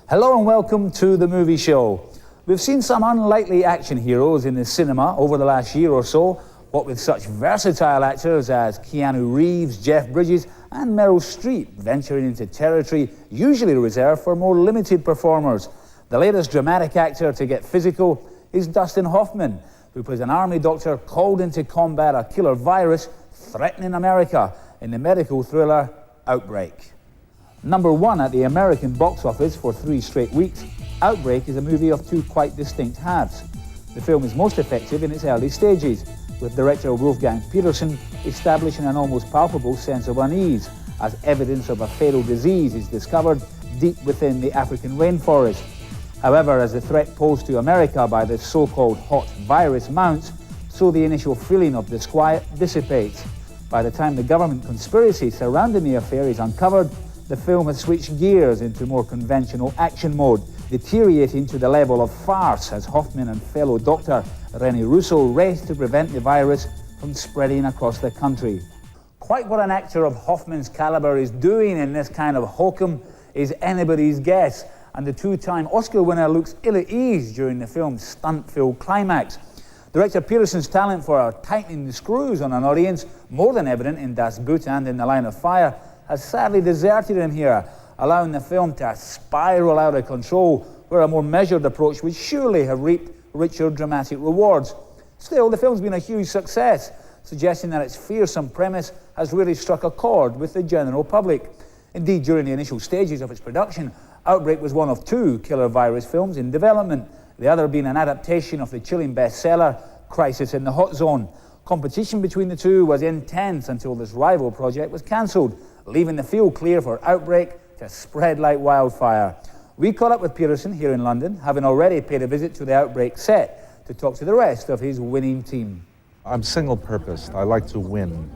Hello and welcome to the movie show. We've seen some unlikely action heroes in the cinema over the last year or so, what with such versatile actors as Keanu Reeves, Jeff Bridges and Meryl Streep venturing into territory usually reserved for more limited performers. The latest dramatic actor to get physical is Dustin Hoffman, who plays an army doctor called in to combat a killer virus threatening America in the medical thriller Outbreak. Number one at the American box office for 3 straight weeks, Outbreak is a movie of two quite distinct halves. The film is most effective in its early stages, with director Wolfgang Petersen establishing an almost palpable sense of unease as evidence of a fatal disease is discovered deep within the African rainforest. However, as the threat posed to America by this so-called hot virus mounts, so the initial feeling of disquiet dissipates. By the time the government conspiracy surrounding the affair is uncovered, the film has switched gears into more conventional action mode, deteriorating to the level of farce as Hoffman and fellow doctor Rene Russo race to prevent the virus from spreading across the country. Quite what an actor of Hoffman's caliber is doing in this kind of hokum is anybody's guess, and the 2-time Oscar winner looks ill at ease during the film's stunt-filled climax. Director Petersen's talent for tightening the screws on an audience, more than evident in Das Boot and In the Line of Fire, has sadly deserted him here, allowing the film to spiral out of control, where a more measured approach would surely have reaped richer dramatic rewards. Still, the film's been a huge success, suggesting that its fearsome premise has really struck a chord with the general public. Indeed, during the initial stages of its production, Outbreak was one of 2 killer virus films in development, the other being an adaptation of the chilling bestseller Crisis in the Hot Zone. Competition between the two was intense until this rival project was cancelled, leaving the field clear for Outbreak to spread like wildfire. We caught up with Petersen here in London, having already paid a visit to the Outbreak set to talk to the rest of his winning team. I'm single-purposed. I like to win.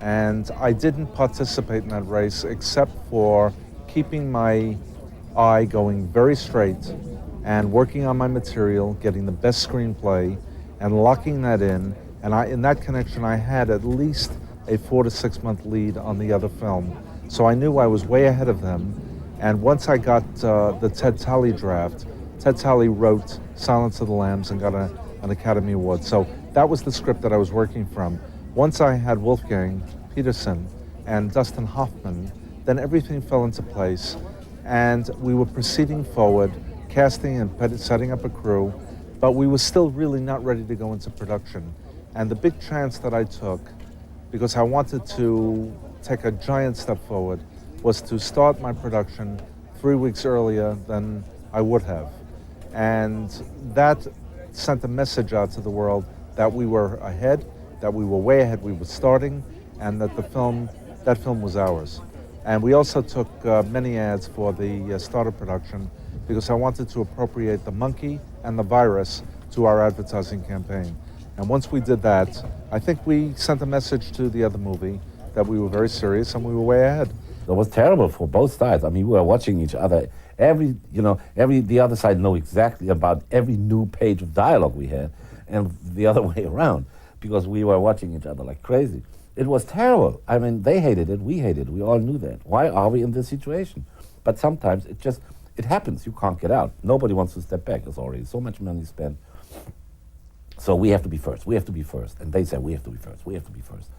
And I didn't participate in that race except for keeping my eye going very straight and working on my material, getting the best screenplay, and locking that in. And in that connection, I had at least a 4 to 6 month lead on the other film. So I knew I was way ahead of them. And once I got the Ted Talley draft, Ted Talley wrote Silence of the Lambs and got an Academy Award. So that was the script that I was working from. Once I had Wolfgang Petersen and Dustin Hoffman, then everything fell into place. And we were proceeding forward, casting and setting up a crew, but we were still really not ready to go into production. And the big chance that I took, because I wanted to take a giant step forward, was to start my production 3 weeks earlier than I would have. And that sent a message out to the world that we were ahead, that we were way ahead, we were starting, and that that film was ours. And we also took many ads for the start of production because I wanted to appropriate the monkey and the virus to our advertising campaign. And once we did that, I think we sent a message to the other movie that we were very serious and we were way ahead. It was terrible for both sides. I mean, we were watching each other. The other side knew exactly about every new page of dialogue we had, and the other way around, because we were watching each other like crazy. It was terrible. I mean, they hated it, we hated it. We all knew that. Why are we in this situation? But sometimes it happens. You can't get out. Nobody wants to step back. There's already so much money spent. So we have to be first. We have to be first. And they say we have to be first. We have to be first.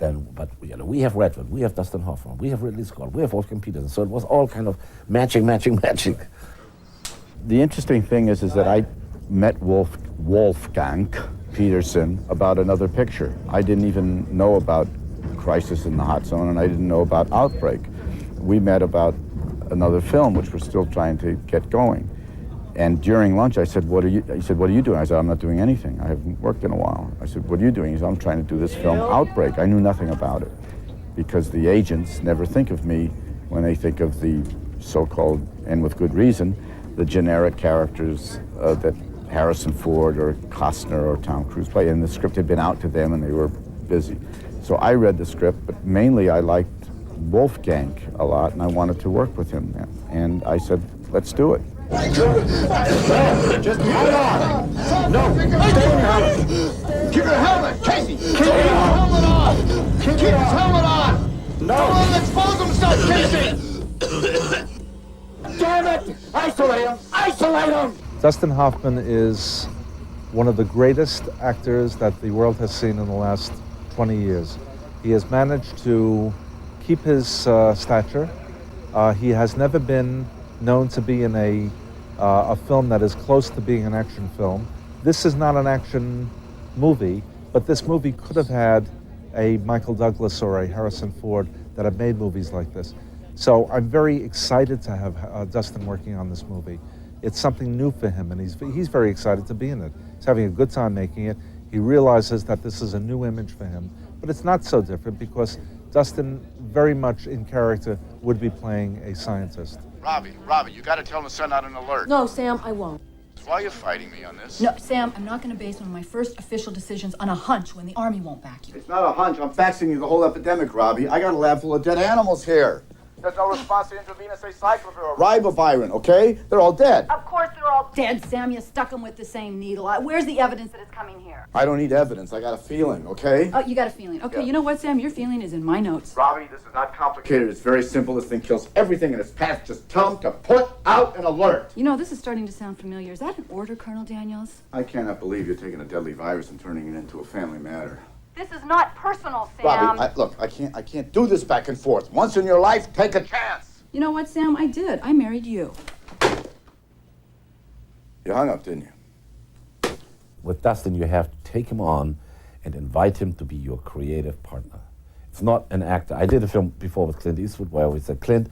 But we have Redford. We have Dustin Hoffman. We have Ridley Scott. We have Wolfgang Petersen. So it was all kind of matching. The interesting thing is that I met Wolfgang Petersen about another picture. I didn't even know about Crisis in the Hot Zone, and I didn't know about Outbreak. We met about another film, which we're still trying to get going. And during lunch, I said, he said, what are you doing? I said, I'm not doing anything. I haven't worked in a while. I said, what are you doing? He said, I'm trying to do this film, Outbreak. I knew nothing about it because the agents never think of me when they think of the so-called, and with good reason, the generic characters that Harrison Ford or Costner or Tom Cruise play. And the script had been out to them and they were busy. So I read the script, but mainly I liked Wolfgang a lot and I wanted to work with him. And I said, let's do it. Just hold on. No, stay in your helmet. Keep your helmet. Casey, keep your helmet on. Keep his helmet on. No. Don't let him expose himself, Casey. damn it! Isolate him! Isolate him! Dustin Hoffman is one of the greatest actors that the world has seen in the last 20 years. He has managed to keep his stature. He has never been known to be in a film that is close to being an action film. This is not an action movie, but this movie could have had a Michael Douglas or a Harrison Ford that have made movies like this. So I'm very excited to have Dustin working on this movie. It's something new for him, and he's very excited to be in it. He's having a good time making it. He realizes that this is a new image for him, but it's not so different because Dustin, very much in character, would be playing a scientist. Robbie, you gotta tell him to send out an alert. No, Sam, I won't. Why are you fighting me on this? No, Sam, I'm not going to base one of my first official decisions on a hunch when the Army won't back you. It's not a hunch. I'm faxing you the whole epidemic, Robbie. I got a lab full of dead animals here. There's no response to intravenous acyclovir or ribavirin, okay? They're all dead. Of course they're all dead, Sam. You stuck them with the same needle. Where's the evidence that it's coming here? I don't need evidence. I got a feeling, okay? Oh, you got a feeling. Okay, Yeah. You know what, Sam? Your feeling is in my notes. Robbie, this is not complicated. It's very simple. This thing kills everything in its path. Just tell them to put out an alert. You know, this is starting to sound familiar. Is that an order, Colonel Daniels? I cannot believe you're taking a deadly virus and turning it into a family matter. This is not personal, Sam. Robbie, look, I can't do this back and forth. Once in your life, take a chance. You know what, Sam? I did. I married you. You hung up, didn't you? With Dustin, you have to take him on and invite him to be your creative partner. It's not an actor. I did a film before with Clint Eastwood where we said, Clint,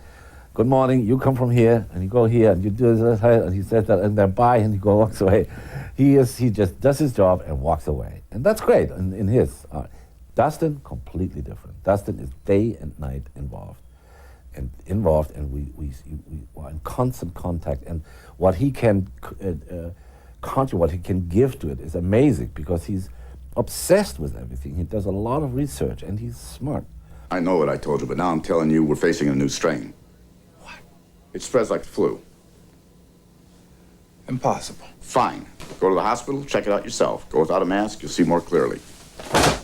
good morning, you come from here, and you go here, and you do this, and he says that, and then bye, and he walks away. He just does his job and walks away. And that's great in his. Dustin, completely different. Dustin is day and night involved, and we are in constant contact, and what he can contribute, what he can give to it is amazing because he's obsessed with everything. He does a lot of research, and he's smart. I know what I told you, but now I'm telling you we're facing a new strain. What? It spreads like the flu. Impossible. Fine. Go to the hospital, check it out yourself. Go without a mask, you'll see more clearly.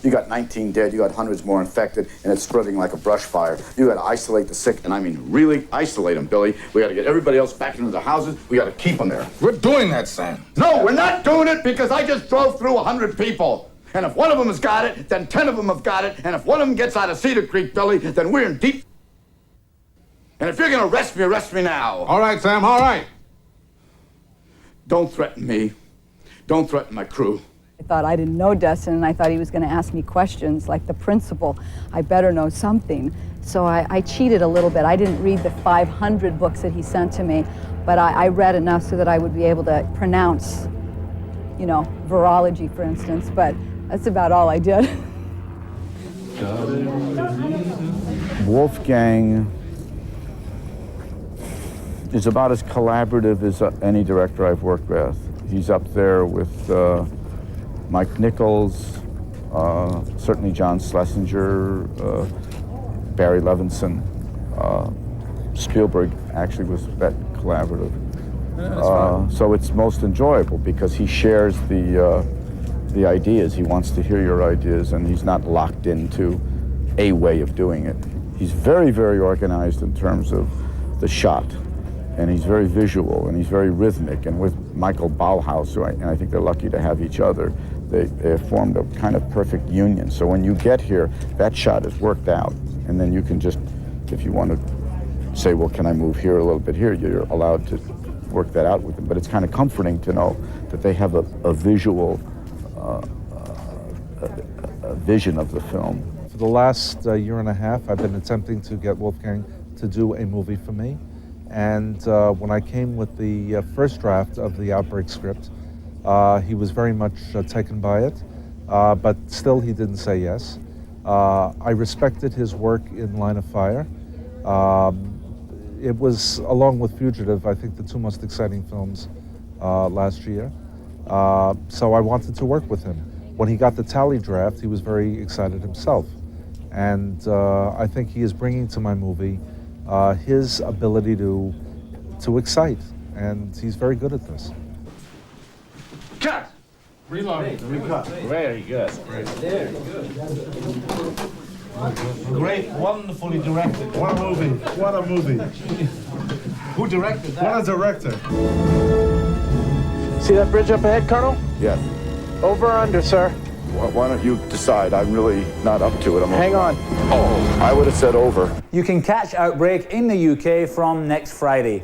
You got 19 dead, you got hundreds more infected, and it's spreading like a brush fire. You gotta isolate the sick, and I mean really isolate them, Billy. We gotta get everybody else back into the houses. We gotta keep them there. We're doing that, Sam. No, we're not doing it because I just drove through 100 people. And if one of them has got it, then 10 of them have got it. And if one of them gets out of Cedar Creek, Billy, then we're in deep. And if you're gonna arrest me now. All right, Sam, all right. Don't threaten me. Don't threaten my crew. I thought I didn't know Dustin, and I thought he was going to ask me questions like the principal. I better know something. So I cheated a little bit. I didn't read the 500 books that he sent to me, but I read enough so that I would be able to pronounce, virology, for instance, but that's about all I did. Wolfgang is about as collaborative as any director I've worked with. He's up there with Mike Nichols, certainly John Schlesinger, Barry Levinson. Spielberg actually was that collaborative. So it's most enjoyable because he shares the ideas. He wants to hear your ideas, and he's not locked into a way of doing it. He's very, very organized in terms of the shot, and he's very visual, and he's very rhythmic. And with Michael Bauhaus, who I think they're lucky to have each other, they formed a kind of perfect union. So when you get here, that shot is worked out, and then you can just, if you want to say, well, can I move here a little bit here, you're allowed to work that out with them. But it's kind of comforting to know that they have a visual vision of the film. For the last year and a half, I've been attempting to get Wolfgang to do a movie for me. And when I came with the first draft of the Outbreak script, he was very much taken by it, but still he didn't say yes. I respected his work in Line of Fire. It was, along with Fugitive, I think the two most exciting films last year. So I wanted to work with him. When he got the tally draft, he was very excited himself. And I think he is bringing to my movie his ability to excite, and he's very good at this. Cut! Reload. Very good. Very good. Great, wonderfully directed. What a movie. What a movie. Who directed that? What a director. See that bridge up ahead, Colonel? Yes. Over or under, sir? Why don't you decide? I'm really not up to it. Hang on. Oh, I would have said over. You can catch Outbreak in the UK from next Friday.